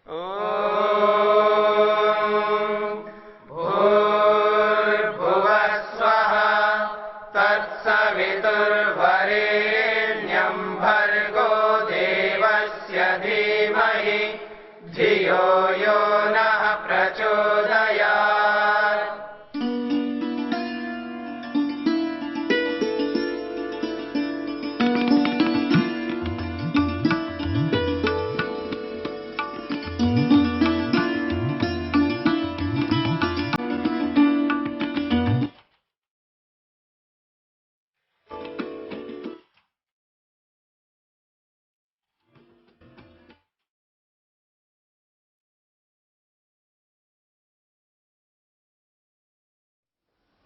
भूर्भुवः स्वः तत्सवितुर्वरेण्यं भर्गो देवस्य धीमहि धियो यो नः प्रचोदयात्।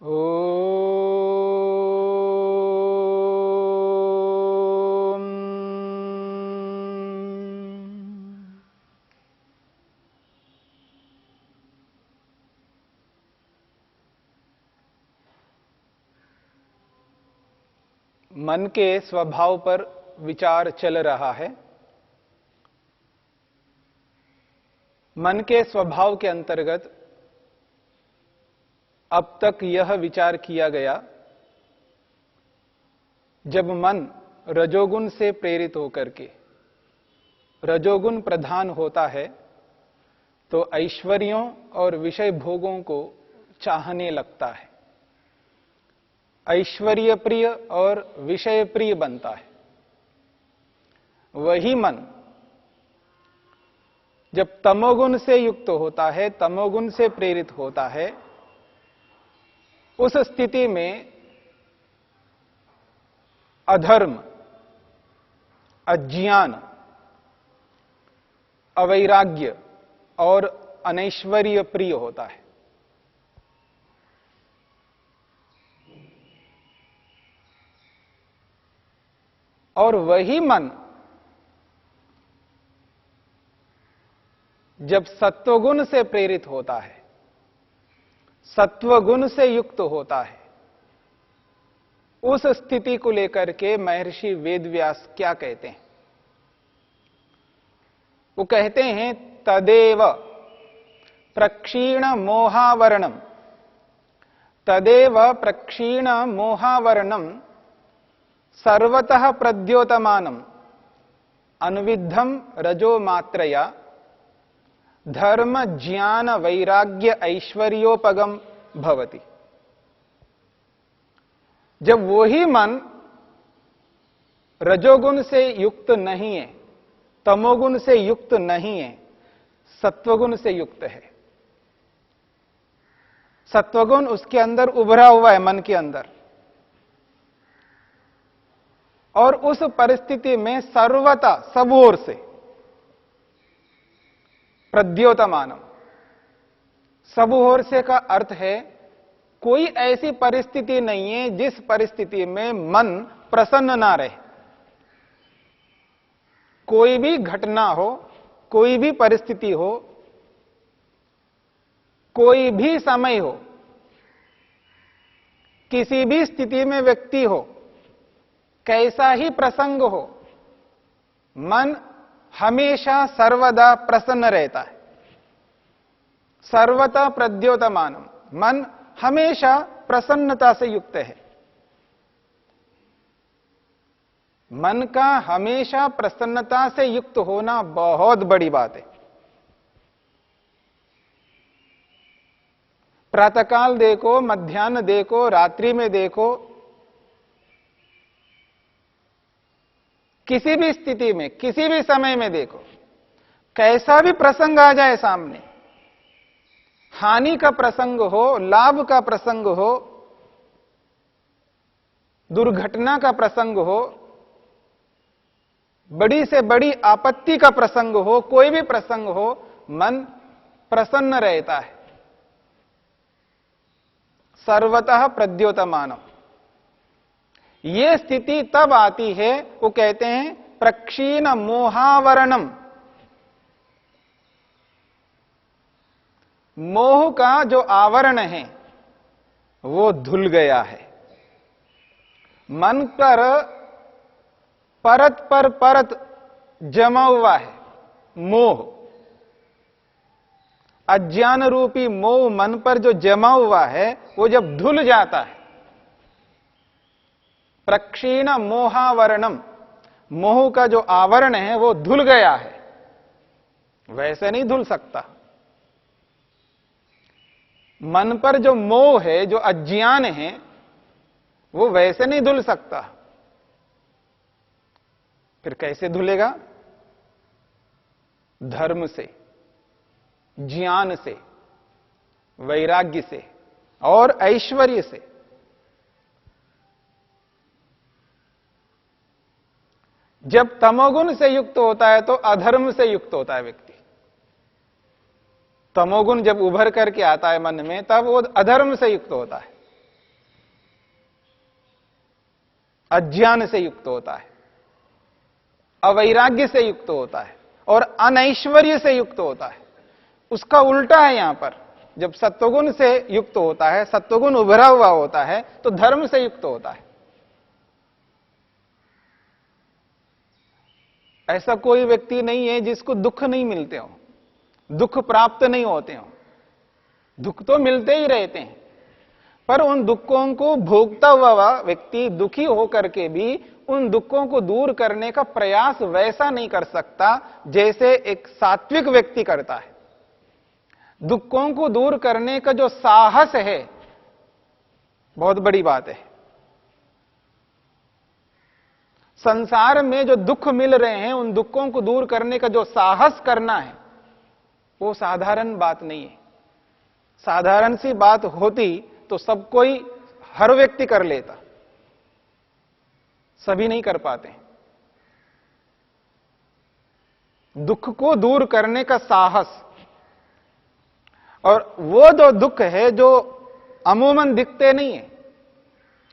ओम। मन के स्वभाव पर विचार चल रहा है। मन के स्वभाव के अंतर्गत अब तक यह विचार किया गया, जब मन रजोगुण से प्रेरित होकर के रजोगुण प्रधान होता है तो ऐश्वर्यों और विषय भोगों को चाहने लगता है, ऐश्वर्य प्रिय और विषय प्रिय बनता है। वही मन जब तमोगुण से युक्त होता है, तमोगुण से प्रेरित होता है, उस स्थिति में अधर्म, अज्ञान, अवैराग्य और अनैश्वर्य प्रिय होता है। और वही मन जब सत्वगुण से प्रेरित होता है, सत्वगुण से युक्त होता है, उस स्थिति को लेकर के महर्षि वेदव्यास क्या कहते हैं? वो कहते हैं तदेव प्रक्षीण मोहावरणम, तदेव प्रक्षीण मोहावरणम सर्वतः प्रद्योतमानम अनुविद्धम रजो मात्रया धर्म ज्ञान वैराग्य ऐश्वर्योपगम भवति। जब वही मन रजोगुण से युक्त नहीं है, तमोगुण से युक्त नहीं है, सत्वगुण से युक्त है, सत्वगुण उसके अंदर उभरा हुआ है मन के अंदर, और उस परिस्थिति में सर्वता सब ओर से प्रद्योतमानम, सब ओर से का अर्थ है कोई ऐसी परिस्थिति नहीं है जिस परिस्थिति में मन प्रसन्न ना रहे। कोई भी घटना हो, कोई भी परिस्थिति हो, कोई भी समय हो, किसी भी स्थिति में व्यक्ति हो, कैसा ही प्रसंग हो, मन हमेशा सर्वदा प्रसन्न रहता है, सर्वथा प्रद्योतमानम, मन हमेशा प्रसन्नता से युक्त है। मन का हमेशा प्रसन्नता से युक्त होना बहुत बड़ी बात है। प्रातःकाल देखो, मध्याह्न देखो, रात्रि में देखो, किसी भी स्थिति में, किसी भी समय में देखो, कैसा भी प्रसंग आ जाए सामने, हानि का प्रसंग हो, लाभ का प्रसंग हो, दुर्घटना का प्रसंग हो, बड़ी से बड़ी आपत्ति का प्रसंग हो, कोई भी प्रसंग हो, मन प्रसन्न रहता है, सर्वतः प्रद्योतमानम। ये स्थिति तब आती है, वो कहते हैं प्रक्षीण मोहावरणम, मोह का जो आवरण है वो धुल गया है। मन पर परत पर परत जमा हुआ है मोह, अज्ञान रूपी मोह मन पर जो जमा हुआ है वो जब धुल जाता है, प्रक्षीण मोहावरणम, मोह का जो आवरण है वो धुल गया है, वैसे नहीं धुल सकता। मन पर जो मोह है, जो अज्ञान है, वो वैसे नहीं धुल सकता। फिर कैसे धुलेगा? धर्म से, ज्ञान से, वैराग्य से और ऐश्वर्य से। जब तमोगुण से युक्त होता है तो अधर्म से युक्त होता है व्यक्ति। तमोगुण जब उभर करके आता है मन में, तब वो अधर्म से युक्त होता है, अज्ञान से युक्त होता है, अवैराग्य से युक्त होता है और अनैश्वर्य से युक्त होता है। उसका उल्टा है यहां पर। जब सत्वगुण से युक्त होता है, सत्वगुण उभरा हुआ होता है, तो धर्म से युक्त होता है। ऐसा कोई व्यक्ति नहीं है जिसको दुख नहीं मिलते हो, दुख प्राप्त नहीं होते हो। दुख तो मिलते ही रहते हैं, पर उन दुखों को भोगता हुआ व्यक्ति दुखी होकर के भी उन दुखों को दूर करने का प्रयास वैसा नहीं कर सकता जैसे एक सात्विक व्यक्ति करता है। दुखों को दूर करने का जो साहस है, बहुत बड़ी बात है। संसार में जो दुख मिल रहे हैं, उन दुखों को दूर करने का जो साहस करना है, वो साधारण बात नहीं है। साधारण सी बात होती तो सब कोई, हर व्यक्ति कर लेता, सभी नहीं कर पाते। दुख को दूर करने का साहस, और वो जो दुख है जो अमूमन दिखते नहीं है।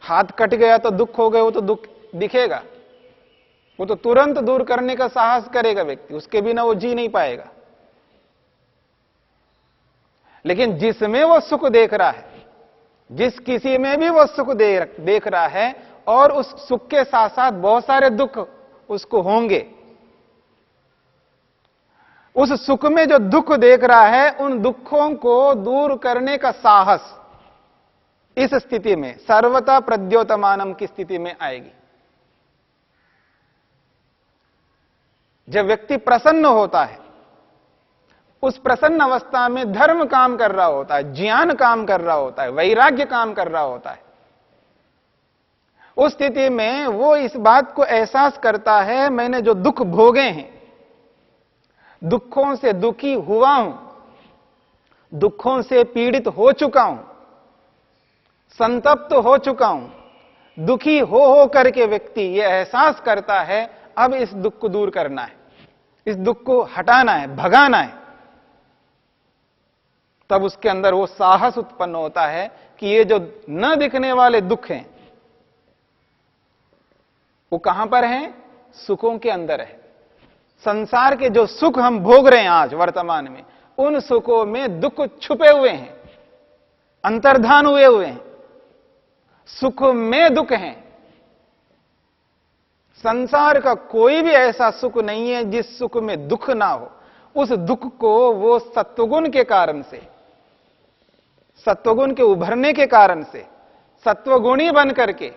हाथ कट गया तो दुख हो गया, वो तो दुख दिखेगा, वो तो तुरंत दूर करने का साहस करेगा व्यक्ति, उसके बिना वो जी नहीं पाएगा। लेकिन जिसमें वो सुख देख रहा है, जिस किसी में भी वो सुख देख रहा है, और उस सुख के साथ साथ बहुत सारे दुख उसको होंगे, उस सुख में जो दुख देख रहा है, उन दुखों को दूर करने का साहस इस स्थिति में सर्वथा प्रद्योतमानम की स्थिति में आएगी। जब व्यक्ति प्रसन्न होता है, उस प्रसन्न अवस्था में धर्म काम कर रहा होता है, ज्ञान काम कर रहा होता है, वैराग्य काम कर रहा होता है। उस स्थिति में वो इस बात को एहसास करता है, मैंने जो दुख भोगे हैं, दुखों से दुखी हुआ हूं, दुखों से पीड़ित हो चुका हूं, संतप्त हो चुका हूं। दुखी हो करके व्यक्ति ये एहसास करता है, अब इस दुख को दूर करना है, इस दुख को हटाना है, भगाना है। तब उसके अंदर वो साहस उत्पन्न होता है कि ये जो न दिखने वाले दुख हैं, वो कहां पर हैं? सुखों के अंदर है। संसार के जो सुख हम भोग रहे हैं आज वर्तमान में, उन सुखों में दुख छुपे हुए हैं, अंतर्धान हुए हैं। सुख में दुख है। संसार का कोई भी ऐसा सुख नहीं है जिस सुख में दुख ना हो। उस दुख को वो सत्वगुण के कारण से, सत्वगुण के उभरने के कारण से, सत्वगुणी बन करके,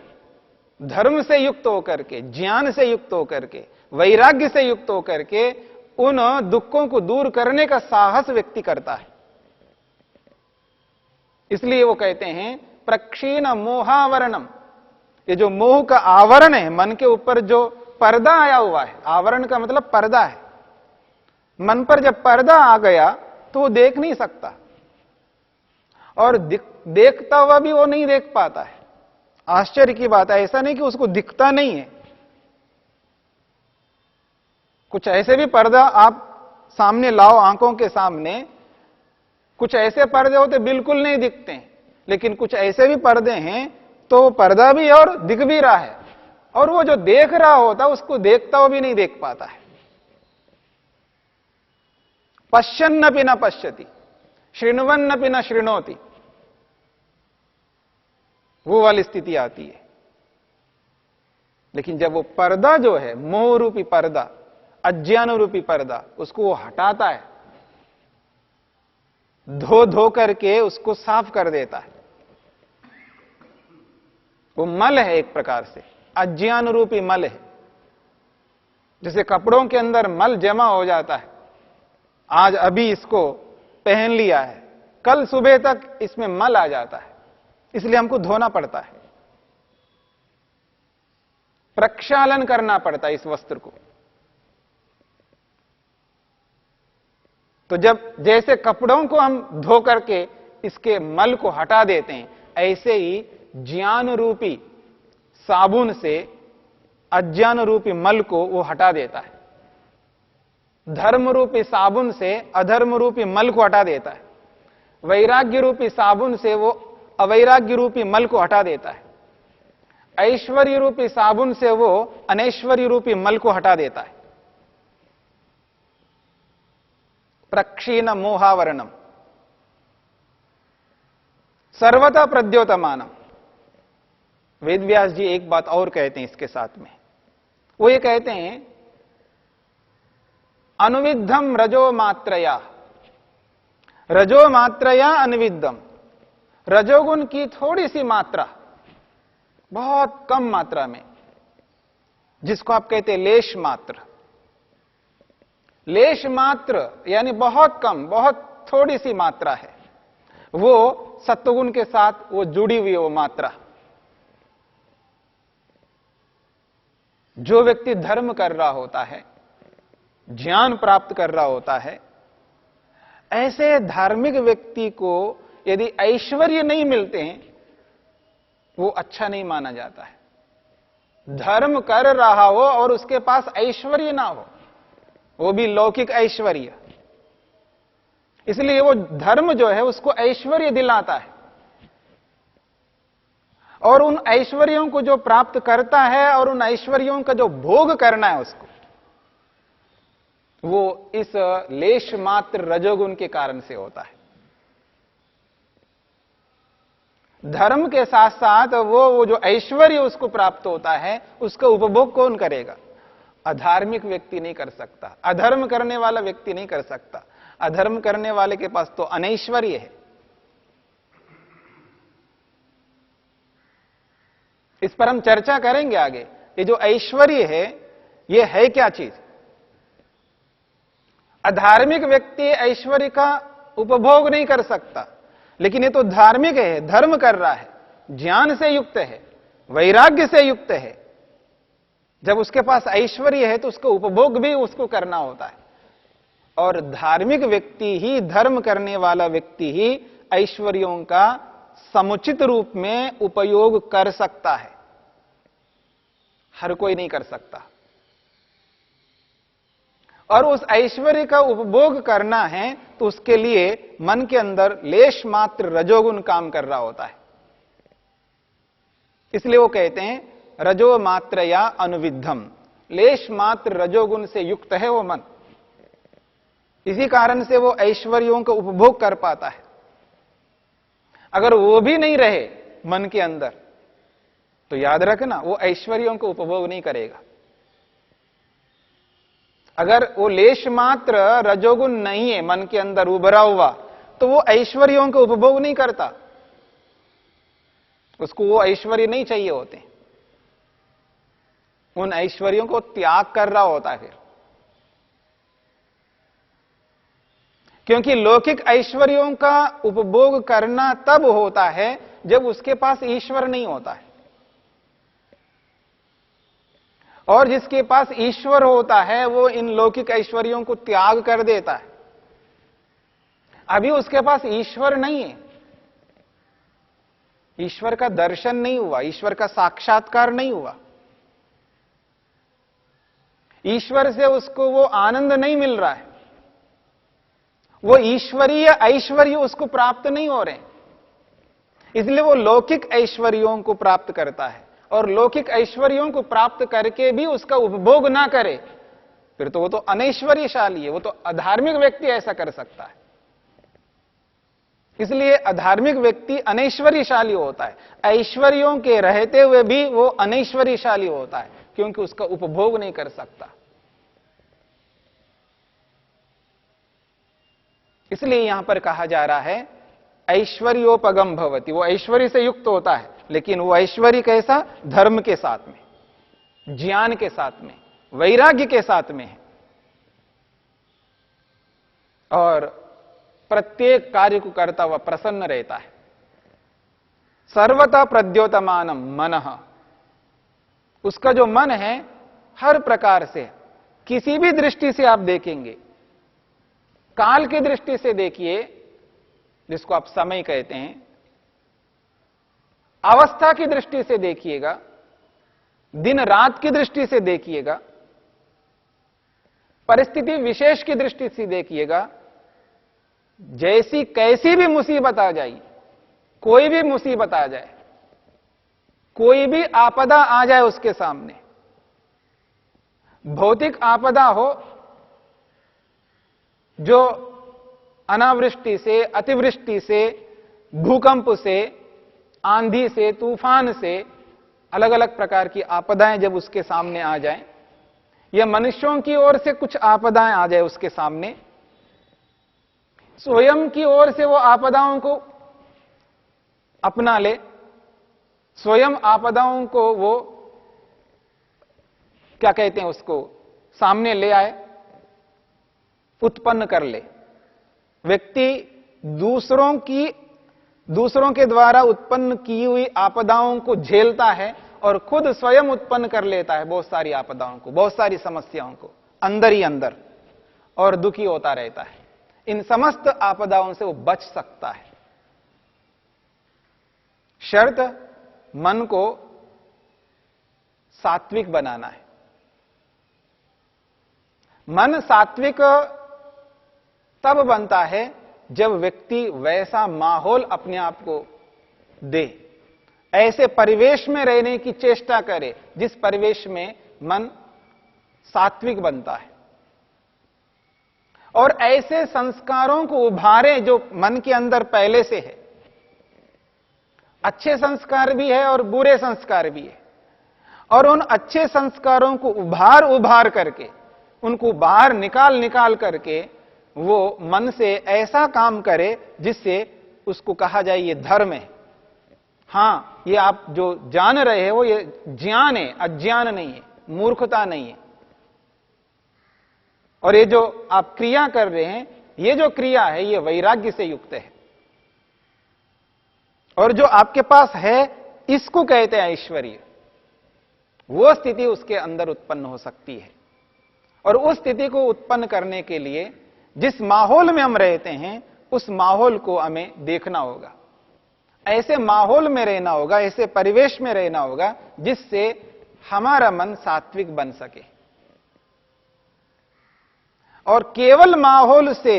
धर्म से युक्त होकर के, ज्ञान से युक्त होकर के, वैराग्य से युक्त होकर के उन दुखों को दूर करने का साहस व्यक्ति करता है। इसलिए वो कहते हैं प्रक्षीण मोहावरणम। ये जो मोह का आवरण है, मन के ऊपर जो पर्दा आया हुआ है, आवरण का मतलब पर्दा है। मन पर जब पर्दा आ गया तो वो देख नहीं सकता, और देखता हुआ भी वो नहीं देख पाता है। आश्चर्य की बात है, ऐसा नहीं कि उसको दिखता नहीं है। कुछ ऐसे भी पर्दा आप सामने लाओ, आंखों के सामने, कुछ ऐसे पर्दे होते बिल्कुल नहीं दिखते हैं, लेकिन कुछ ऐसे भी पर्दे हैं तो पर्दा भी और दिख भी रहा है, और वो जो देख रहा होता उसको देखता हुआ भी नहीं देख पाता है। पश्यन्नपि न पश्यति, शृण्वन्नपि न शृणोति, वो वाली स्थिति आती है। लेकिन जब वो पर्दा जो है, मोह रूपी पर्दा, अज्ञान रूपी पर्दा, उसको वो हटाता है, धो धो करके उसको साफ कर देता है। वो मल है, एक प्रकार से अज्ञान रूपी मल है। जैसे कपड़ों के अंदर मल जमा हो जाता है, आज अभी इसको पहन लिया है, कल सुबह तक इसमें मल आ जाता है, इसलिए हमको धोना पड़ता है, प्रक्षालन करना पड़ता है इस वस्त्र को। तो जब जैसे कपड़ों को हम धो करके इसके मल को हटा देते हैं, ऐसे ही ज्ञान रूपी साबुन से अज्ञान रूपी मल को वो हटा देता है, धर्म रूपी साबुन से अधर्म रूपी मल को हटा देता है, वैराग्य रूपी साबुन से वो अवैराग्य रूपी मल को हटा देता है, ऐश्वर्य रूपी साबुन से वो अनैश्वर्य रूपी मल को हटा देता है। प्रक्षीण मोहावरणम सर्वथा प्रद्योतमानम। वेदव्यास जी एक बात और कहते हैं इसके साथ में, वो ये कहते हैं अनुविद्धम रजो मात्रया, रजो मात्रया अनुविद्धम। रजोगुण की थोड़ी सी मात्रा, बहुत कम मात्रा में, जिसको आप कहते हैं लेश मात्र, लेश मात्र यानी बहुत कम, बहुत थोड़ी सी मात्रा है, वो सत्वगुण के साथ वो जुड़ी हुई है वो मात्रा। जो व्यक्ति धर्म कर रहा होता है, ज्ञान प्राप्त कर रहा होता है, ऐसे धार्मिक व्यक्ति को यदि ऐश्वर्य नहीं मिलते हैं, वो अच्छा नहीं माना जाता है। धर्म कर रहा हो और उसके पास ऐश्वर्य ना हो, वो भी लौकिक ऐश्वर्य, इसलिए वो धर्म जो है उसको ऐश्वर्य दिलाता है, और उन ऐश्वर्यों को जो प्राप्त करता है और उन ऐश्वर्यों का जो भोग करना है उसको, वो इस लेश मात्र रजोगुण के कारण से होता है। धर्म के साथ साथ वो जो ऐश्वर्य उसको प्राप्त होता है, उसका उपभोग कौन करेगा? अधार्मिक व्यक्ति नहीं कर सकता, अधर्म करने वाला व्यक्ति नहीं कर सकता। अधर्म करने वाले के पास तो अनैश्वर्य है। इस पर हम चर्चा करेंगे आगे। ये जो ऐश्वर्य है, ये है क्या चीज? अधार्मिक व्यक्ति ऐश्वर्य का उपभोग नहीं कर सकता, लेकिन ये तो धार्मिक है, धर्म कर रहा है, ज्ञान से युक्त है, वैराग्य से युक्त है। जब उसके पास ऐश्वर्य है तो उसका उपभोग भी उसको करना होता है, और धार्मिक व्यक्ति ही, धर्म करने वाला व्यक्ति ही ऐश्वर्यों का समुचित रूप में उपयोग कर सकता है। हर कोई नहीं कर सकता। और उस ऐश्वर्य का उपभोग करना है तो उसके लिए मन के अंदर लेश मात्र रजोगुण काम कर रहा होता है। इसलिए वो कहते हैं रजो मात्र या अनुविद्धम, लेश मात्र रजोगुण से युक्त है वो मन। इसी कारण से वो ऐश्वर्यों का उपभोग कर पाता है। अगर वो भी नहीं रहे मन के अंदर तो याद रखना, वो ऐश्वर्यों का उपभोग नहीं करेगा। अगर वो लेश मात्र रजोगुण नहीं है मन के अंदर उभरा हुआ, तो वो ऐश्वर्यों का उपभोग नहीं करता, उसको वो ऐश्वर्य नहीं चाहिए होते। उन ऐश्वर्यों को त्याग कर रहा होता है फिर, क्योंकि लौकिक ऐश्वर्यों का उपभोग करना तब होता है जब उसके पास ईश्वर नहीं होता है, और जिसके पास ईश्वर होता है वो इन लौकिक ऐश्वर्यों को त्याग कर देता है। अभी उसके पास ईश्वर नहीं है, ईश्वर का दर्शन नहीं हुआ, ईश्वर का साक्षात्कार नहीं हुआ, ईश्वर से उसको वो आनंद नहीं मिल रहा है, वो ईश्वरीय ऐश्वर्य उसको प्राप्त नहीं हो रहे, इसलिए वो लौकिक ऐश्वर्यों को प्राप्त करता है। और लौकिक ऐश्वर्यों को प्राप्त करके भी उसका उपभोग ना करे, फिर तो वो तो अनैश्वर्यशाली है, वो तो अधार्मिक व्यक्ति ऐसा कर सकता है। इसलिए अधार्मिक व्यक्ति अनैश्वर्यशाली होता है, ऐश्वर्यों के रहते हुए भी वो अनैश्वर्यशाली होता है, क्योंकि उसका उपभोग नहीं कर सकता। इसलिए यहां पर कहा जा रहा है ऐश्वर्योपगम भवति, वो ऐश्वर्य से युक्त होता है, लेकिन वो ऐश्वर्य कैसा? धर्म के साथ में, ज्ञान के साथ में, वैराग्य के साथ में है। और प्रत्येक कार्य को करता हुआ प्रसन्न रहता है। सर्वथा प्रद्योतमानम मनः, उसका जो मन है हर प्रकार से, किसी भी दृष्टि से आप देखेंगे, काल की दृष्टि से देखिए जिसको आप समय कहते हैं, अवस्था की दृष्टि से देखिएगा, दिन रात की दृष्टि से देखिएगा, परिस्थिति विशेष की दृष्टि से देखिएगा, जैसी कैसी भी मुसीबत आ जाए, कोई भी मुसीबत आ जाए, कोई भी आपदा आ जाए उसके सामने, भौतिक आपदा हो जो अनावृष्टि से, अतिवृष्टि से, भूकंप से, आंधी से, तूफान से, अलग अलग प्रकार की आपदाएं जब उसके सामने आ जाएं, या मनुष्यों की ओर से कुछ आपदाएं आ जाए उसके सामने, स्वयं की ओर से वो आपदाओं को अपना ले, स्वयं आपदाओं को वो क्या कहते हैं उसको सामने ले आए, उत्पन्न कर ले। व्यक्ति दूसरों के द्वारा उत्पन्न की हुई आपदाओं को झेलता है और खुद स्वयं उत्पन्न कर लेता है बहुत सारी आपदाओं को, बहुत सारी समस्याओं को अंदर ही अंदर, और दुखी होता रहता है। इन समस्त आपदाओं से वो बच सकता है। शर्त मन को सात्विक बनाना है। मन सात्विक तब बनता है जब व्यक्ति वैसा माहौल अपने आप को दे, ऐसे परिवेश में रहने की चेष्टा करे जिस परिवेश में मन सात्विक बनता है, और ऐसे संस्कारों को उभारे जो मन के अंदर पहले से है। अच्छे संस्कार भी है और बुरे संस्कार भी है, और उन अच्छे संस्कारों को उभार करके, उनको बाहर निकाल करके वो मन से ऐसा काम करे जिससे उसको कहा जाए ये धर्म है। हां, ये आप जो जान रहे हो ये ज्ञान है, अज्ञान नहीं है, मूर्खता नहीं है। और ये जो आप क्रिया कर रहे हैं, ये जो क्रिया है ये वैराग्य से युक्त है, और जो आपके पास है इसको कहते हैं ऐश्वर्य। वो स्थिति उसके अंदर उत्पन्न हो सकती है, और उस स्थिति को उत्पन्न करने के लिए जिस माहौल में हम रहते हैं उस माहौल को हमें देखना होगा, ऐसे माहौल में रहना होगा, ऐसे परिवेश में रहना होगा जिससे हमारा मन सात्विक बन सके। और केवल माहौल से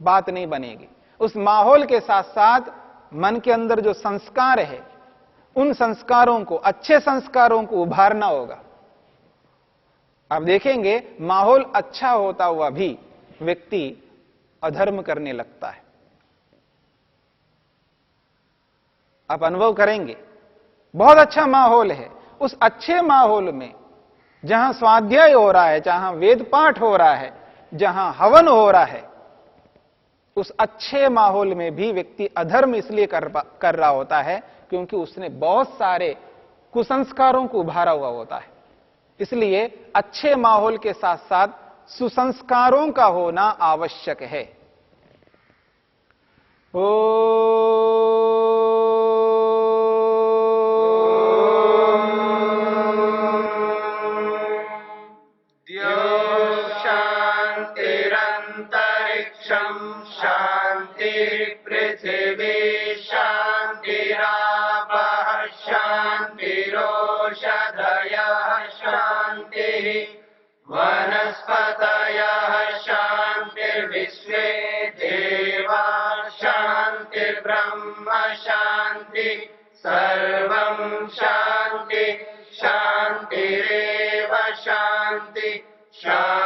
बात नहीं बनेगी, उस माहौल के साथ साथ मन के अंदर जो संस्कार है उन संस्कारों को, अच्छे संस्कारों को उभारना होगा। आप देखेंगे माहौल अच्छा होता हुआ भी व्यक्ति अधर्म करने लगता है। आप अनुभव करेंगे, बहुत अच्छा माहौल है, उस अच्छे माहौल में जहां स्वाध्याय हो रहा है, जहां वेद पाठ हो रहा है, जहां हवन हो रहा है, उस अच्छे माहौल में भी व्यक्ति अधर्म इसलिए कर रहा होता है क्योंकि उसने बहुत सारे कुसंस्कारों को उभारा हुआ होता है। इसलिए अच्छे माहौल के साथ साथ सुसंस्कारों का होना आवश्यक है। शांतिरंतरिक्षं शांति पृथिवी शांतिरापः शांतिरोषधयः शांतिः वनस्पतयः शांतिर्विश्वे देवा शांतिर्ब्रह्म शांति सर्वं शांति शांतिरेव शांति शांति